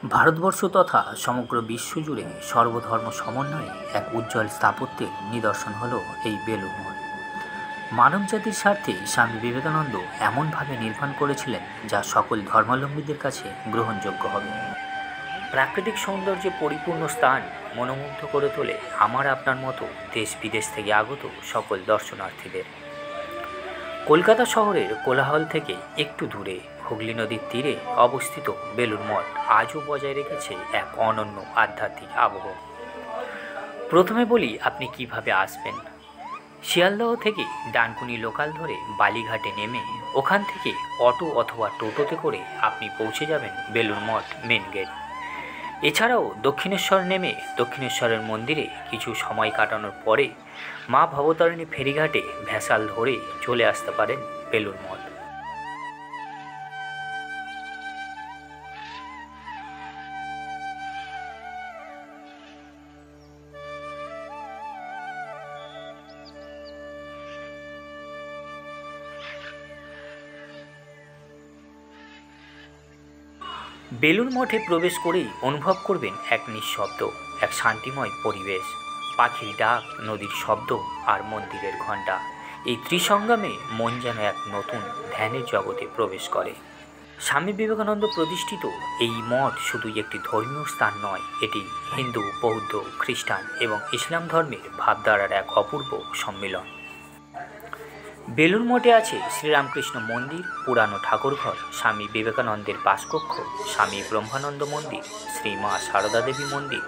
ভারতবর্ষ তথা সমগ্র বিশ্ব জুড়ে সর্বধর্ম সমন্বয়ে এক উজ্জ্বল স্থাপত্যের নিদর্শন হল এই বেলুড় মঠ। মানবজাতির স্বার্থে স্বামী বিবেকানন্দ এমনভাবে নির্মাণ করেছিলেন যা সকল ধর্মাবলম্বীদের কাছে গ্রহণযোগ্য হবে। প্রাকৃতিক সৌন্দর্যে পরিপূর্ণ স্থান মনোমুগ্ধ করে তোলে আমার আপনার মতো দেশ বিদেশ থেকে আগত সকল দর্শনার্থীদের। কলকাতা শহরের কোলাহল থেকে একটু দূরে হুগলি নদীর তীরে অবস্থিত বেলুড় মঠ আজও বজায় রেখেছে এক অনন্য আধ্যাত্মিক আবহ। প্রথমে বলি আপনি কিভাবে আসবেন। শিয়ালদহ থেকে ডানকুনি লোকাল ধরে বালিঘাটে নেমে ওখান থেকে অটো অথবা টোটোতে করে আপনি পৌঁছে যাবেন বেলুড় মঠ মেন গেট। এছাড়াও দক্ষিণেশ্বর নেমে দক্ষিণেশ্বরের মন্দিরে কিছু সময় কাটানোর পরে মা ভবতারিণী ফেরিঘাটে ভ্যাসাল ধরে চলে আসতে পারেন বেলুড় মঠ। বেলুড় মঠে প্রবেশ করেই অনুভব করবেন এক নিঃশব্দ, এক শান্তিময় পরিবেশ। পাখির ডাক, নদীর শব্দ আর মন্দিরের ঘণ্টা, এই ত্রিসঙ্গমে মন যেন এক নতুন ধ্যানের জগতে প্রবেশ করে। স্বামী বিবেকানন্দ প্রতিষ্ঠিত এই মঠ শুধুই একটি ধর্মীয় স্থান নয়, এটি হিন্দু, বৌদ্ধ, খ্রিস্টান এবং ইসলাম ধর্মের ভাবধারার এক অপূর্ব সম্মিলন। বেলুড় মঠে আছে শ্রীরামকৃষ্ণ মন্দির, পুরানো ঠাকুরঘর, স্বামী বিবেকানন্দের বাসকক্ষ, স্বামী ব্রহ্মানন্দ মন্দির, শ্রী মা সারদা দেবী মন্দির,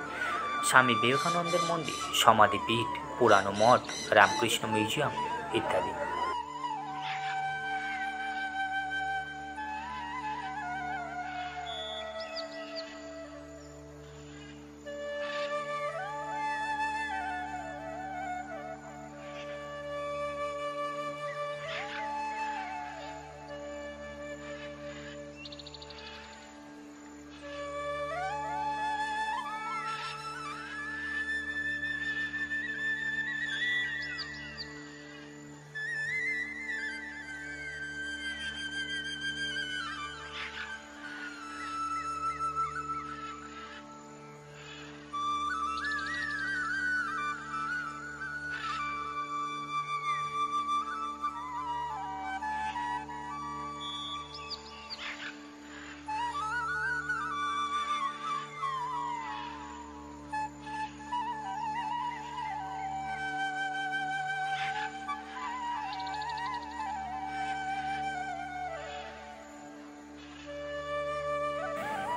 স্বামী বিবেকানন্দের মন্দির, সমাধিপীঠ, পুরানো মঠ, রামকৃষ্ণ মিউজিয়াম ইত্যাদি।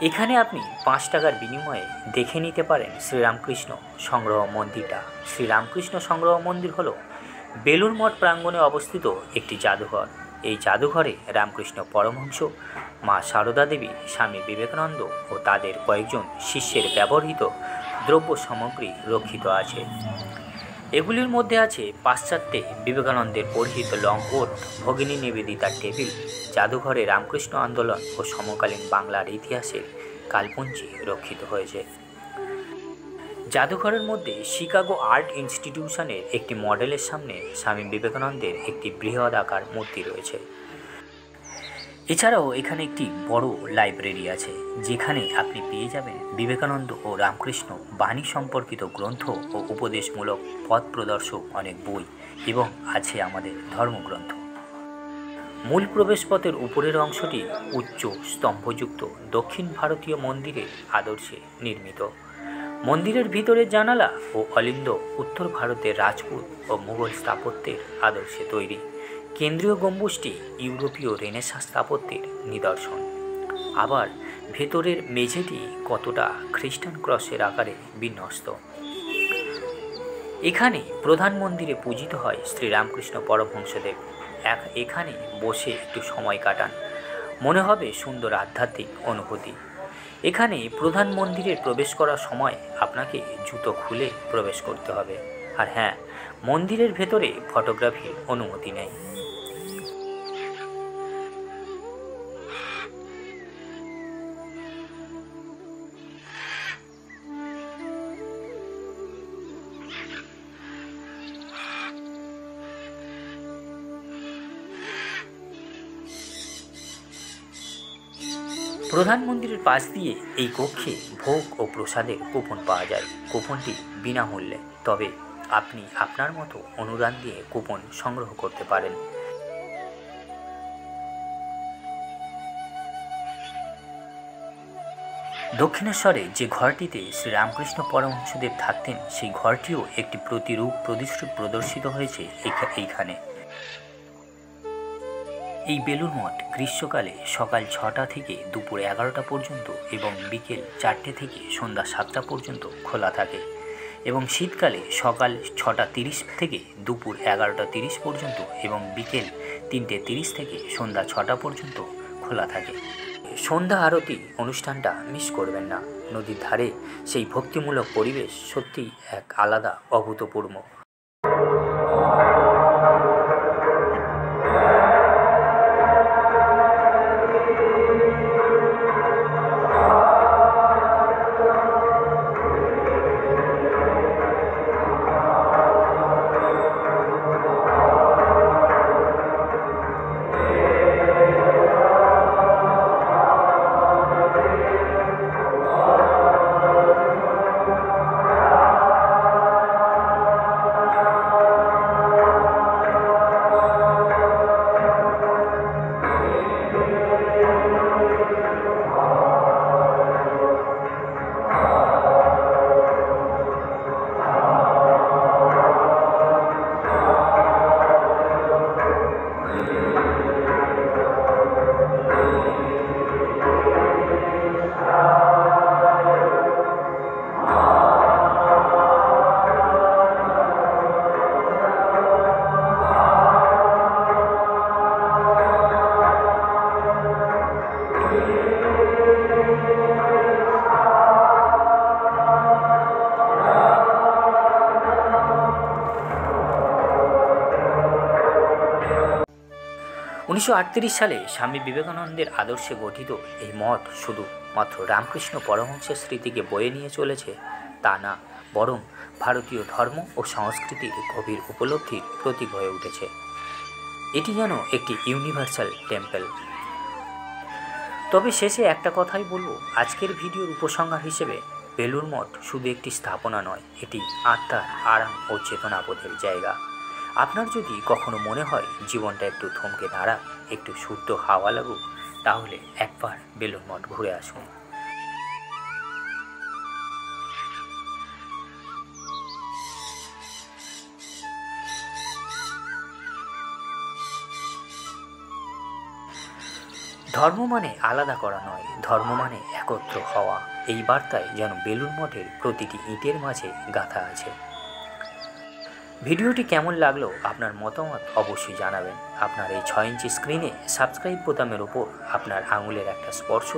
এখানে আপনি 5 টাকার বিনিময়ে দেখে নিতে পারেন শ্রীরামকৃষ্ণ সংগ্রহ মন্দিরটা। শ্রীরামকৃষ্ণ সংগ্রহ মন্দির হলো বেলুড় মঠ প্রাঙ্গণে অবস্থিত একটি জাদুঘর। এই জাদুঘরে রামকৃষ্ণ পরমহংস, মা সারদা দেবী, স্বামী বিবেকানন্দ ও তাদের কয়েকজন শিষ্যের ব্যবহৃত দ্রব্য সামগ্রী রক্ষিত আছে। এগুলির মধ্যে আছে পাশ্চাত্যে বিবেকানন্দের পরিহিত লংকোট, ভগিনী নিবেদিতার টেবিল। জাদুঘরে রামকৃষ্ণ আন্দোলন ও সমকালীন বাংলার ইতিহাসের কালপঞ্জি রক্ষিত হয়েছে। জাদুঘরের মধ্যে শিকাগো আর্ট ইনস্টিটিউশনের একটি মডেলের সামনে স্বামী বিবেকানন্দের একটি বৃহদাকার মূর্তি রয়েছে। এছাড়াও এখানে একটি বড় লাইব্রেরি আছে, যেখানে আপনি পেয়ে যাবেন বিবেকানন্দ ও রামকৃষ্ণ বাণী সম্পর্কিত গ্রন্থ ও উপদেশমূলক পথ প্রদর্শক অনেক বই, এবং আছে আমাদের ধর্মগ্রন্থ। মূল প্রবেশপথের উপরের অংশটি উচ্চ স্তম্ভযুক্ত দক্ষিণ ভারতীয় মন্দিরের আদর্শে নির্মিত। মন্দিরের ভিতরের জানালা ও অলিন্দ উত্তর ভারতের রাজপুত ও মুঘল স্থাপত্যের আদর্শে তৈরি। কেন্দ্রীয় গম্বুজটি ইউরোপীয় রেনেসাঁ স্থাপত্যের নিদর্শন। আবার ভেতরের মেঝেটি কতটা খ্রিস্টান ক্রসের আকারে বিন্যস্ত। এখানে প্রধান মন্দিরে পূজিত হয় শ্রীরামকৃষ্ণ পরমহংসদেব। এখানে বসে একটু সময় কাটান, মনে হবে সুন্দর আধ্যাত্মিক অনুভূতি। এখানে প্রধান মন্দিরে প্রবেশ করার সময় আপনাকে জুতো খুলে প্রবেশ করতে হবে। আর হ্যাঁ, মন্দিরের ভেতরে ফটোগ্রাফির অনুমতি নেই। প্রধান মন্দিরের পাশ দিয়ে এই কক্ষে ভোগ ও প্রসাদের কুপন পাওয়া যায়। কুপনটি বিনামূল্যে, তবে আপনি আপনার মতো অনুদান দিয়ে কুপন সংগ্রহ করতে পারেন। দক্ষিণেশ্বরে যে ঘরটিতে শ্রীরামকৃষ্ণ পরমহংসদেব থাকতেন, সেই ঘরটিও একটি প্রতিরূপ প্রদর্শিত হয়েছে এইখানে। এই বেলুড় মঠ গ্রীষ্মকালে সকাল 6টা থেকে দুপুর 11টা পর্যন্ত এবং বিকেল 4টে থেকে সন্ধ্যা 7টা পর্যন্ত খোলা থাকে, এবং শীতকালে সকাল 6টা 30 থেকে দুপুর 11টা 30 পর্যন্ত এবং বিকেল 3টে 30 থেকে সন্ধ্যা 6টা পর্যন্ত খোলা থাকে। সন্ধ্যা আরতি অনুষ্ঠানটা মিস করবেন না। নদীর ধারে সেই ভক্তিমূলক পরিবেশ সত্যিই এক আলাদা, অভূতপূর্ব। 1938 সালে স্বামী বিবেকানন্দের আদর্শে গঠিত এই মঠ শুধুমাত্র রামকৃষ্ণ পরমহংসের স্মৃতিকে বয়ে নিয়ে চলেছে তা না, বরং ভারতীয় ধর্ম ও সংস্কৃতির গভীর উপলব্ধির প্রতীক হয়ে উঠেছে। এটি যেন একটি ইউনিভার্সাল টেম্পল। তবে শেষে একটা কথাই বলবো, আজকের ভিডিওর উপসংহার হিসেবে বেলুড় মঠ শুধু একটি স্থাপনা নয়, এটি আত্মার আরাম ও চেতনাবোধের জায়গা। আপনার যদি কখনো মনে হয় জীবনটা একটু থমকে দাঁড়াক, একটু শুদ্ধ হাওয়া লাগুক, তাহলে একবার বেলুড় মঠ ঘুরে আসুন। ধর্ম মানে আলাদা করা নয়, ধর্ম মানে একত্র হওয়া। এই বার্তায় যেন বেলুড় মঠের প্রতিটি ইটের মাঝে গাঁথা আছে। ভিডিওটি কেমন লাগলো আপনার মতামত অবশ্যই জানাবেন। আপনার এই 6 ইঞ্চি স্ক্রিনে সাবস্ক্রাইব বোতামের ওপর আপনার আঙুলের একটা স্পর্শ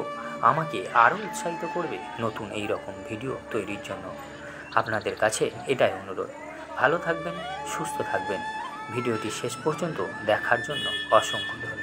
আমাকে আরও উৎসাহিত করবে নতুন এই রকম ভিডিও তৈরির জন্য। আপনাদের কাছে এটাই অনুরোধ। ভালো থাকবেন, সুস্থ থাকবেন। ভিডিওটি শেষ পর্যন্ত দেখার জন্য অসংখ্য ধন্যবাদ।